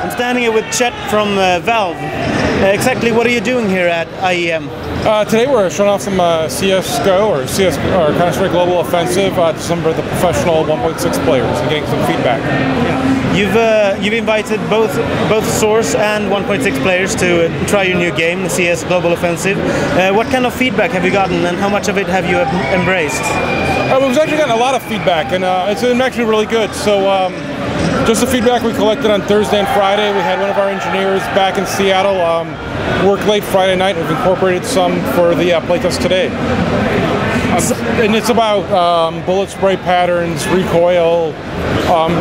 I'm standing here with Chet from Valve. Exactly what are you doing here at IEM? Today we're showing off some CSGO or Counter-Strike Global Offensive to some of the professional 1.6 players and getting some feedback. Yeah. You've invited both Source and 1.6 players to try your new game, the CS Global Offensive. What kind of feedback have you gotten, and how much of it have you embraced? We've actually gotten a lot of feedback, and it's actually really good. So just the feedback we collected on Thursday and Friday, we had one of our engineers back in Seattle work late Friday night. We've incorporated some for the playtest today. And it's about bullet spray patterns, recoil,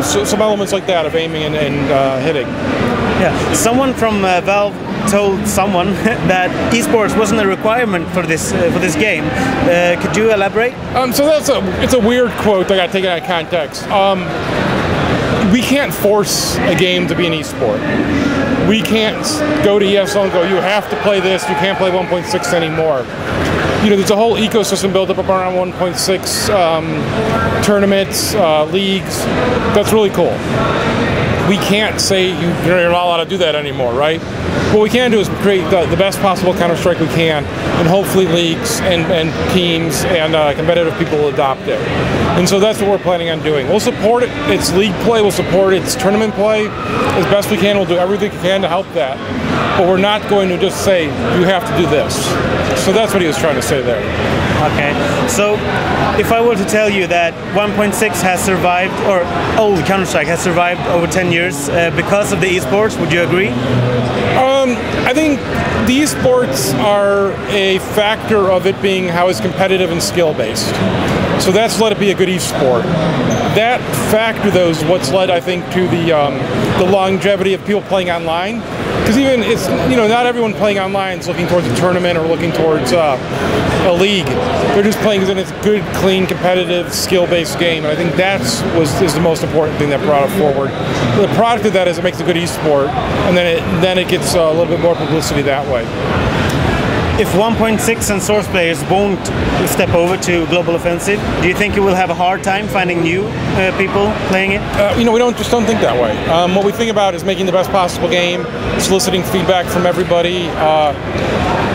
some elements like that of aiming and hitting. Yeah, someone from Valve told someone that esports wasn't a requirement for this game. Could you elaborate? So it's a weird quote that got taken out of context. We can't force a game to be an esport. We can't go to ESL and go, you have to play this, you can't play 1.6 anymore. You know, there's a whole ecosystem built up around 1.6 tournaments, leagues. That's really cool. We can't say you're not allowed to do that anymore, right? What we can do is create the best possible Counter-Strike we can, and hopefully leagues and teams and competitive people will adopt it. And so that's what we're planning on doing. We'll support its league play, we'll support its tournament play as best we can. We'll do everything we can to help that. But we're not going to just say, you have to do this. So that's what he was trying to say there. Okay, so if I were to tell you that 1.6 has survived, or old Counter-Strike has survived over 10 years because of the esports, would you agree? I think the esports are a factor of it being how it's competitive and skill-based. So that's let it be a good esport. That factor, though, is what's led, I think, to the longevity of people playing online. Because even it's not everyone playing online is looking towards a tournament or looking towards a league. They're just playing because it's a good, clean, competitive, skill-based game. And I think is the most important thing that brought it forward. The product of that is it makes a good esport, and then it gets a little bit more publicity that way. If 1.6 and Source players won't step over to Global Offensive, do you think you will have a hard time finding new people playing it? We don't think that way. What we think about is making the best possible game, soliciting feedback from everybody.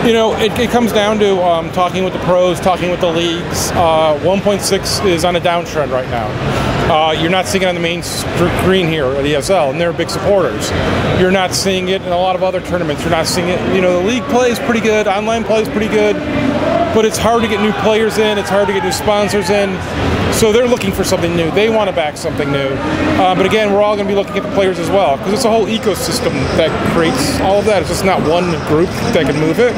It comes down to talking with the pros, talking with the leagues. 1.6 is on a downtrend right now. You're not seeing it on the main screen here at ESL, and they're big supporters. You're not seeing it in a lot of other tournaments. You're not seeing it, the league play is pretty good, online play is pretty good, but it's hard to get new players in, it's hard to get new sponsors in, so they're looking for something new. They want to back something new. But again, we're all going to be looking at the players as well, because it's a whole ecosystem that creates all of that. It's just not one group that can move it.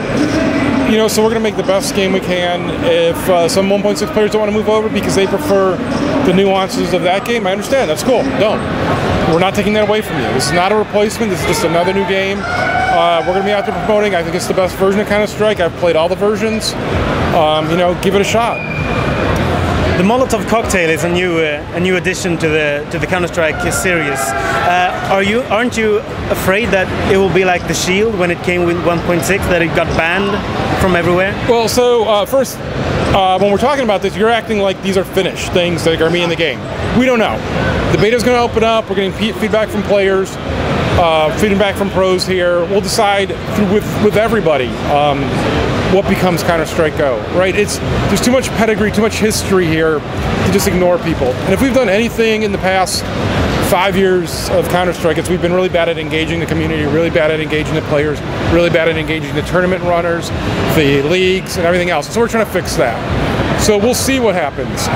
So we're going to make the best game we can. If some 1.6 players don't want to move over because they prefer the nuances of that game, I understand. That's cool. Don't. We're not taking that away from you. This is not a replacement. This is just another new game. We're going to be out there promoting. I think it's the best version of Counter-Strike. I've played all the versions. Give it a shot. The Molotov cocktail is a new addition to the Counter-Strike series. Aren't you afraid that it will be like the Shield when it came with 1.6, that it got banned from everywhere? Well, so first, when we're talking about this, you're acting like these are finished things that are going to be in the game. We don't know. The beta's going to open up. We're getting feedback from players, feedback from pros here. We'll decide with everybody what becomes Counter-Strike Go, right? There's too much pedigree, too much history here to just ignore people. And if we've done anything in the past 5 years of Counter-Strike, we've been really bad at engaging the community, really bad at engaging the players, really bad at engaging the tournament runners, the leagues, and everything else. So we're trying to fix that. So we'll see what happens.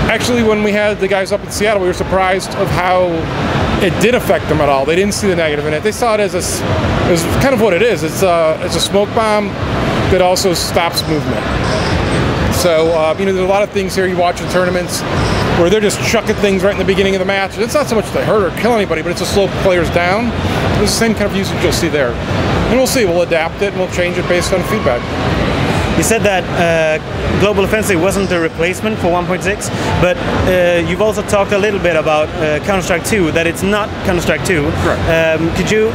Actually, when we had the guys up in Seattle, we were surprised of how it did affect them at all. They didn't see the negative in it. They saw it as kind of what it is. It's a smoke bomb that also stops movement. So, there's a lot of things here you watch in tournaments where they're just chucking things right in the beginning of the match. It's not so much to hurt or kill anybody, but it's to slow players down. It's the same kind of usage you'll see there. And we'll see. We'll adapt it and we'll change it based on feedback. You said that Global Offensive wasn't a replacement for 1.6, but you've also talked a little bit about Counter-Strike 2, that it's not Counter-Strike 2. Right. Could you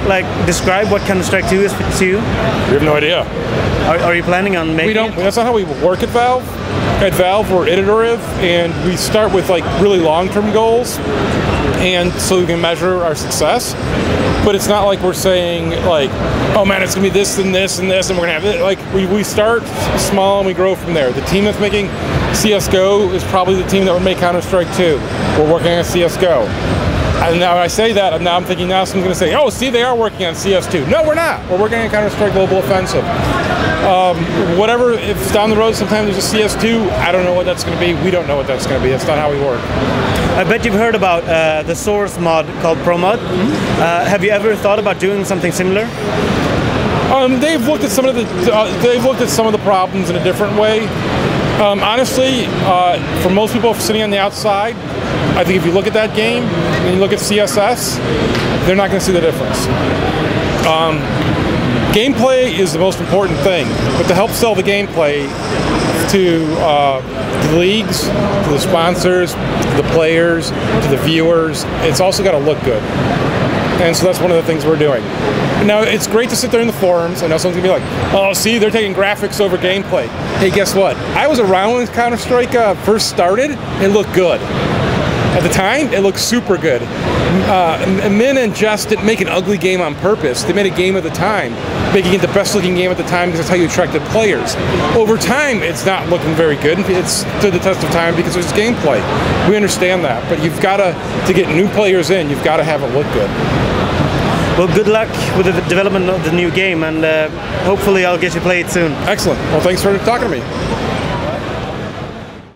describe what Counter-Strike 2 is to you? We have no idea. Are you planning on making it? That's not how we work at Valve. At Valve, we're iterative, and we start with really long-term goals. and so we can measure our success. But it's not like we're saying like, oh man, it's gonna be this and this and this, and we're gonna have it. Like we start small and we grow from there. The team that's making CS:GO is probably the team that would make Counter-Strike 2. We're working on CS:GO. And now I say that, and now I'm thinking now someone's going to say, oh, see, they are working on CS2. No, we're not. We're working on Counter-Strike Global Offensive. Whatever, if down the road sometime there's a CS2, I don't know what that's going to be. We don't know what that's going to be. That's not how we work. I bet you've heard about the Source mod called ProMod. Have you ever thought about doing something similar? They've looked at some of the problems in a different way. Honestly, for most people sitting on the outside, I think if you look at that game and you look at CSS, they're not going to see the difference. Gameplay is the most important thing, but to help sell the gameplay to the leagues, to the sponsors, to the players, to the viewers, it's also got to look good. And so that's one of the things we're doing. Now, it's great to sit there in the forums. I know someone's going to be like, oh, see, they're taking graphics over gameplay. Hey, guess what? I was around when Counter-Strike first started. It looked good. At the time, it looked super good. Min and Jess didn't make an ugly game on purpose. They made a game at the time, making it the best-looking game at the time because that's how you attracted players. Over time, it's not looking very good. It's stood the test of time because it's gameplay. We understand that, but you've got to get new players in, you've got to have it look good. Well, good luck with the development of the new game, and hopefully I'll get you play it soon. Excellent. Well, thanks for talking to me.